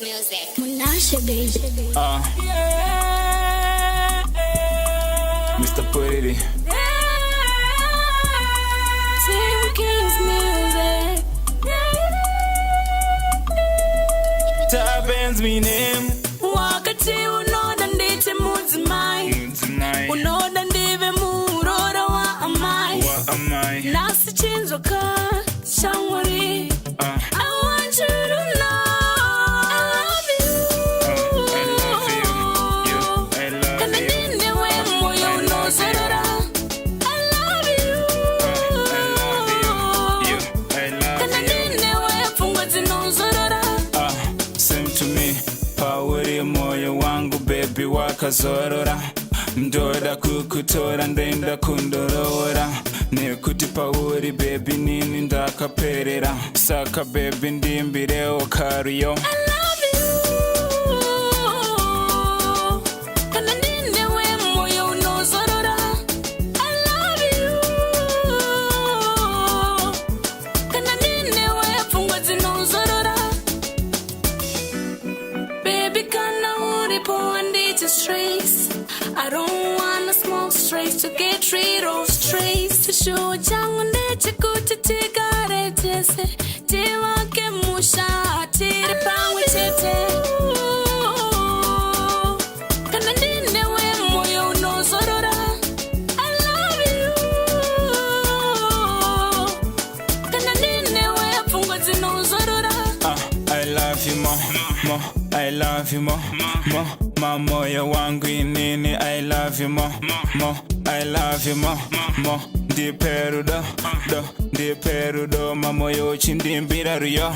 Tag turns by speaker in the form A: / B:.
A: music. Munashe baby.
B: Mr. Pretty.
A: Team Kings music.
B: Tabens me name.
A: Wakati unoda ndite muzimai. Unoda ndive murora wa amai. Nasi chinzoka shangwari. I want you to know I love you. Kana ninde we moyo no sarara. I love you. Kana ninde we fungo zino sarara.
B: Same to me. Pawuri moyo wangu baby wakazorora. Ndoda kukutora ndenda kundorora. Nekuti pawuri baby nini ndakaperera. Saka baby ndimbire okariyo.
A: I love you. Kana ninde we moyo no sarara. I love you. Kana ninde we fungo zino sarara. Baby kana uripo andite strays. I don't wanna smoke strays to get rid of strays. To show changu ndeche kutitigare tese. Tewa ke musha tiri pangwe tete. Kana ninde we moyo no zorora. I love you. Kana ninde we fungo zino zorora.
B: I love you more. I love you more. Moyo wangu nini I love you more. I love you more. Di perudo, mamoyo chindi mbira ruyo.